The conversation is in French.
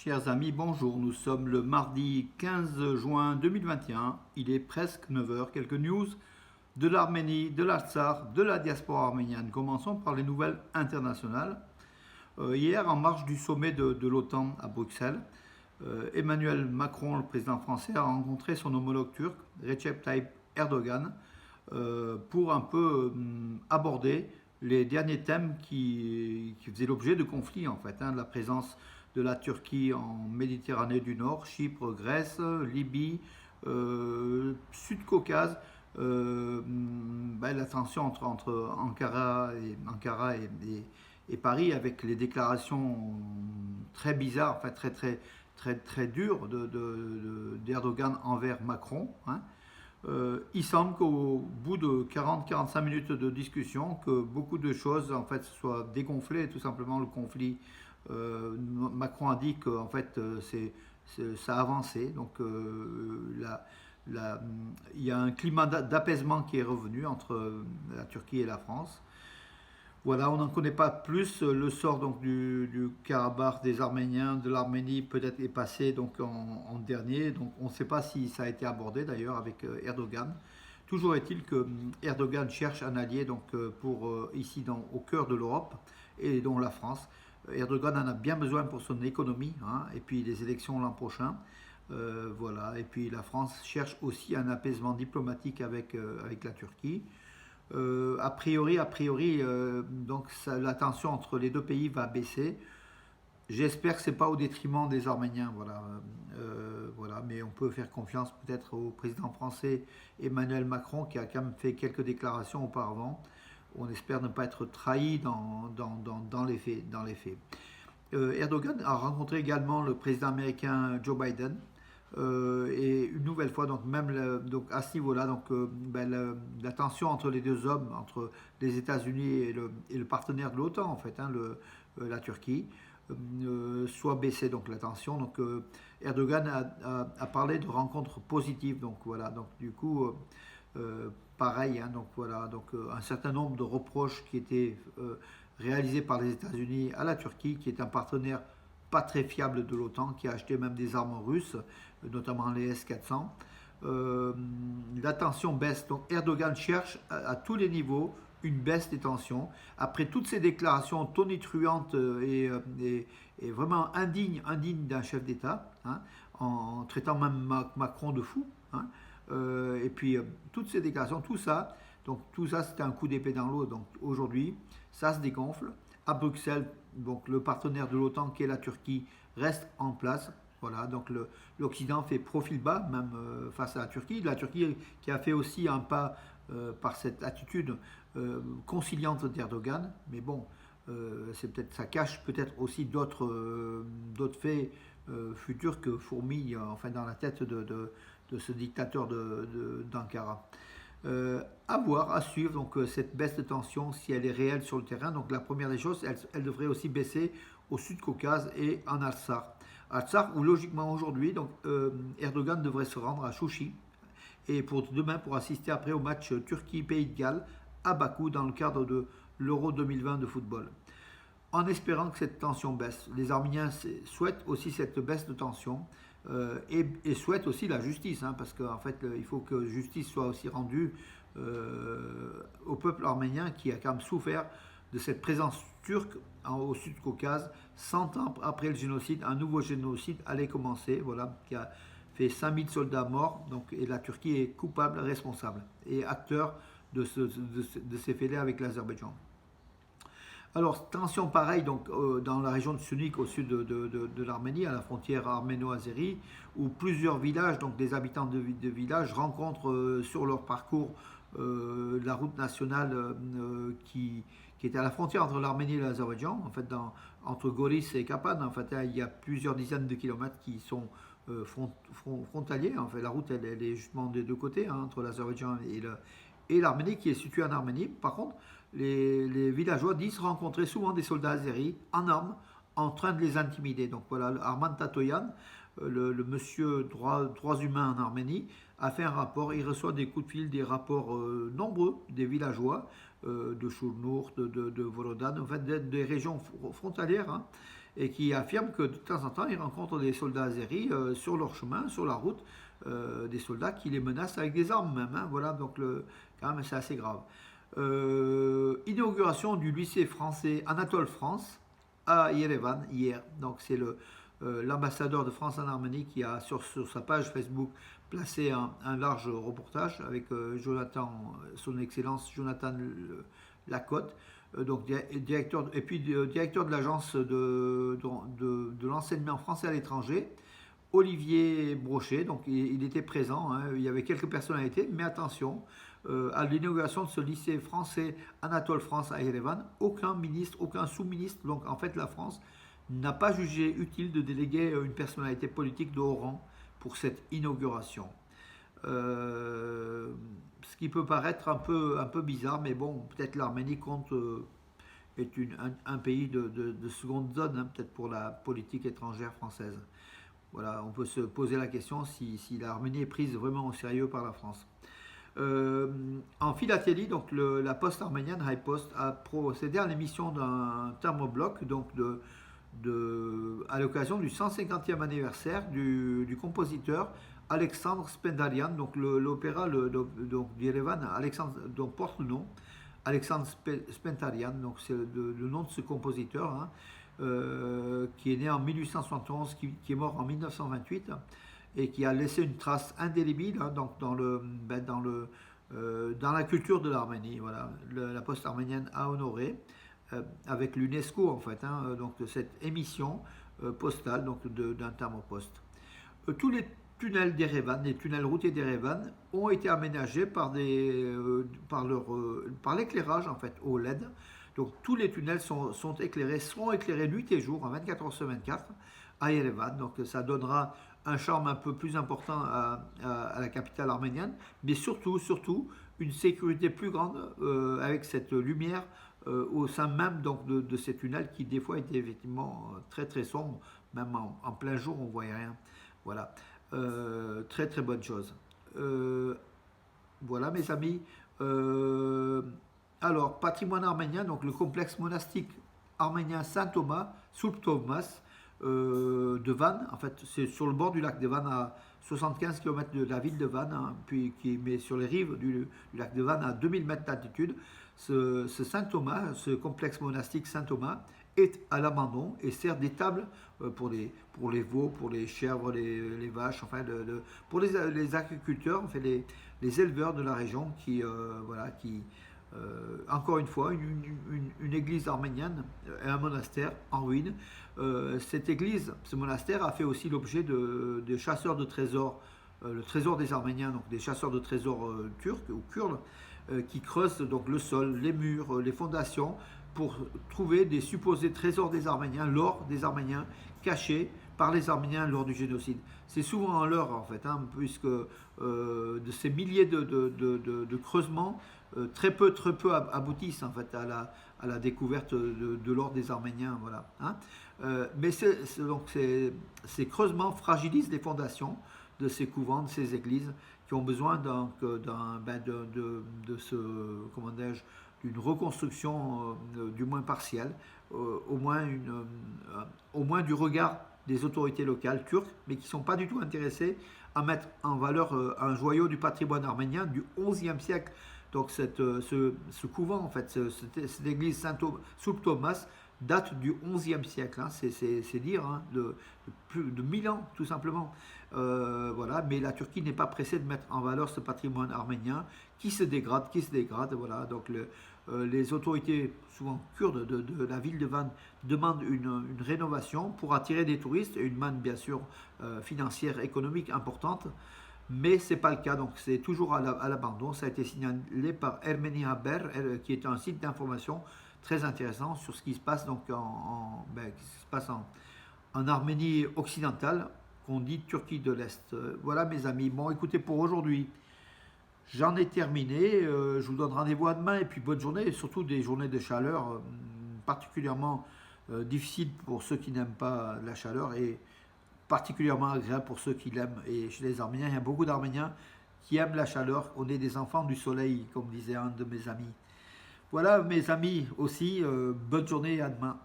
Chers amis, bonjour. Nous sommes le mardi 15 juin 2021. Il est presque 9 heures. Quelques news de l'Arménie, de l'Artsakh, de la diaspora arménienne. Commençons par les nouvelles internationales. Hier, en marge du sommet de l'OTAN à Bruxelles, Emmanuel Macron, le président français, a rencontré son homologue turc, Recep Tayyip Erdogan, pour un peu aborder les derniers thèmes qui faisaient l'objet de conflits, en fait, la présence de la Turquie en Méditerranée du Nord, Chypre, Grèce, Libye, Sud-Caucase, la tension entre Ankara et Paris, avec les déclarations très bizarres, enfin très dures d'Erdogan envers Macron. Il semble qu'au bout de 40-45 minutes de discussion, que beaucoup de choses en fait soient dégonflées, tout simplement le conflit. Macron a dit que en fait ça a avancé, donc il y a un climat d'apaisement qui est revenu entre la Turquie et la France. Voilà, on n'en connaît pas plus. Le sort donc du Karabakh, des Arméniens, de l'Arménie peut-être est passé donc en dernier. Donc on ne sait pas si ça a été abordé d'ailleurs avec Erdogan. Toujours est-il que Erdogan cherche un allié donc pour ici au cœur de l'Europe et dont la France. Erdogan en a bien besoin pour son économie, et puis les élections l'an prochain. Voilà, et puis la France cherche aussi un apaisement diplomatique avec la Turquie. A priori, donc la tension entre les deux pays va baisser. J'espère que c'est pas au détriment des Arméniens, voilà. Mais on peut faire confiance peut-être au président français Emmanuel Macron qui a quand même fait quelques déclarations auparavant. On espère ne pas être trahi dans les faits. Erdogan a rencontré également le président américain Joe Biden. Et une nouvelle fois, donc même donc à ce niveau-là, donc la tension entre les deux hommes, entre les États-Unis et le partenaire de l'OTAN en fait, la Turquie, soit baissée donc la tension. Donc Erdogan a parlé de rencontres positives. Donc voilà, donc du coup pareil, donc voilà, donc un certain nombre de reproches qui étaient réalisés par les États-Unis à la Turquie, qui est un partenaire pas très fiable de l'OTAN, qui a acheté même des armes russes, notamment les S-400. La tension baisse, donc Erdogan cherche à tous les niveaux une baisse des tensions. Après toutes ces déclarations tonitruantes et vraiment indignes d'un chef d'État, en traitant même Macron de fou, et puis toutes ces déclarations, tout ça c'était un coup d'épée dans l'eau. Donc aujourd'hui, ça se dégonfle. À Bruxelles, donc le partenaire de l'OTAN qui est la Turquie reste en place. Voilà, donc l'Occident fait profil bas même face à la Turquie. La Turquie qui a fait aussi un pas par cette attitude conciliante d'Erdogan. Mais bon, ça cache peut-être aussi d'autres faits futurs que fourmillent enfin dans la tête de ce dictateur d'Ankara. À voir, à suivre donc cette baisse de tension si elle est réelle sur le terrain. Donc la première des choses, elle devrait aussi baisser au Sud-Caucase et en Artsakh. Artsakh où logiquement aujourd'hui donc Erdogan devrait se rendre à Chouchi et pour demain pour assister après au match Turquie-Pays de Galles à Bakou dans le cadre de l'Euro 2020 de football. En espérant que cette tension baisse, les Arméniens souhaitent aussi cette baisse de tension. Et souhaite aussi la justice, parce qu'en fait, il faut que justice soit aussi rendue au peuple arménien qui a quand même souffert de cette présence turque au Sud-Caucase. 100 ans après le génocide, un nouveau génocide allait commencer, voilà, qui a fait 5000 soldats morts, donc, et la Turquie est coupable, responsable, et acteur de ces faits avec l'Azerbaïdjan. Alors, tension pareille donc, dans la région de Sunik, au sud de l'Arménie, à la frontière arméno-azérie, où plusieurs villages, donc des habitants de villages, rencontrent sur leur parcours la route nationale qui est à la frontière entre l'Arménie et l'Azerbaïdjan, en fait, entre Goris et Kapan. En fait, il y a plusieurs dizaines de kilomètres qui sont frontaliers. En fait, la route, elle est justement des deux côtés, entre l'Azerbaïdjan et l'Arménie, qui est située en Arménie. Par contre, les villageois disent rencontrer souvent des soldats azéris en armes, en train de les intimider. Donc voilà, Arman Tatoyan, le monsieur droits humains en Arménie, a fait un rapport. Il reçoit des coups de fil, des rapports nombreux des villageois de Chournour, de Vorodan, en fait des régions frontalières. et qui affirment que de temps en temps, ils rencontrent des soldats azéris sur leur chemin, sur la route, des soldats qui les menacent avec des armes même. Hein. Voilà, donc quand même, c'est assez grave. Inauguration du lycée français Anatole France à Yerevan hier. Donc c'est l'ambassadeur de France en Arménie qui a sur sa page Facebook placé un large reportage avec Jonathan, son excellence Jonathan Lacotte, donc directeur, et puis directeur de l'agence de l'enseignement français à l'étranger, Olivier Brochet, donc il était présent, hein, il y avait quelques personnalités, mais attention, à l'inauguration de ce lycée français Anatole France à Yerevan, aucun ministre, aucun sous-ministre, donc en fait la France n'a pas jugé utile de déléguer une personnalité politique de haut rang pour cette inauguration. Ce qui peut paraître un peu bizarre, mais bon, peut-être l'Arménie compte est un pays de seconde zone, hein, peut-être pour la politique étrangère française. Voilà, on peut se poser la question si l'Arménie est prise vraiment au sérieux par la France. En philatélie, donc la poste arménienne High Post a procédé à l'émission d'un thermobloc donc à l'occasion du 150e anniversaire du compositeur Alexandre Spendarian, donc l'opéra d'Yerevan, donc porte le nom Alexandre Spendarian, donc c'est le nom de ce compositeur, hein, qui est né en 1871, qui est mort en 1928 et qui a laissé une trace indélébile, hein, donc dans la culture de l'Arménie. Voilà, la poste arménienne a honoré avec l'UNESCO en fait, hein, donc de cette émission postale donc d'un thermoposte. Tous les tunnels d'Erevan, les tunnels routiers d'Erevan ont été aménagés par l'éclairage en fait au LED. Donc tous les tunnels seront éclairés nuit et jour, en 24 heures sur 24 à Yerevan. Donc ça donnera un charme un peu plus important à la capitale arménienne, mais surtout une sécurité plus grande avec cette lumière au sein même donc, de ces tunnels qui des fois étaient effectivement très très sombres, même en plein jour on ne voyait rien. Voilà, très très bonne chose. Voilà mes amis. Alors, patrimoine arménien, donc le complexe monastique arménien Saint-Thomas, Soulp-Thomas, de Van, en fait c'est sur le bord du lac de Van à 75 km de la ville de Van, hein, puis qui met sur les rives du lac de Van à 2000 mètres d'altitude. Ce Saint-Thomas, ce complexe monastique Saint-Thomas est à l'abandon et sert d'étable pour les veaux, pour les chèvres, les vaches, enfin pour les agriculteurs, enfin les éleveurs de la région qui encore une fois, une église arménienne et un monastère en ruine. Cette église, ce monastère a fait aussi l'objet de chasseurs de trésors, le trésor des Arméniens, donc des chasseurs de trésors turcs ou kurdes, qui creusent donc le sol, les murs, les fondations, pour trouver des supposés trésors des Arméniens, l'or des Arméniens cachés par les Arméniens lors du génocide. C'est souvent un leurre en fait, hein, puisque de ces milliers de creusements, très peu aboutissent en fait à la découverte de l'or des Arméniens. Voilà, hein. Mais ces creusements fragilisent les fondations de ces couvents, de ces églises, qui ont besoin d'une reconstruction du moins partielle, au moins du regard des autorités locales turques, mais qui ne sont pas du tout intéressées à mettre en valeur un joyau du patrimoine arménien du XIe siècle. Donc ce couvent, en fait, cette église Saint-Thomas date du XIe siècle, hein. C'est dire, hein, de plus de 1000 ans, tout simplement. Voilà, mais la Turquie n'est pas pressée de mettre en valeur ce patrimoine arménien qui se dégrade. Voilà, donc les autorités, souvent kurdes de la ville de Van, demandent une rénovation pour attirer des touristes et une manne, bien sûr, financière, économique importante. Mais ce n'est pas le cas, donc c'est toujours à l'abandon. Ça a été signalé par Ermeni Haber, qui est un site d'information très intéressant sur ce qui se passe donc en Arménie occidentale, qu'on dit Turquie de l'Est. Voilà mes amis. Bon, écoutez, pour aujourd'hui, j'en ai terminé. Je vous donne rendez-vous à demain et puis bonne journée, et surtout des journées de chaleur particulièrement difficiles pour ceux qui n'aiment pas la chaleur et particulièrement agréable pour ceux qui l'aiment. Et chez les Arméniens, il y a beaucoup d'Arméniens qui aiment la chaleur. On est des enfants du soleil, comme disait un de mes amis. Voilà mes amis aussi, bonne journée et à demain.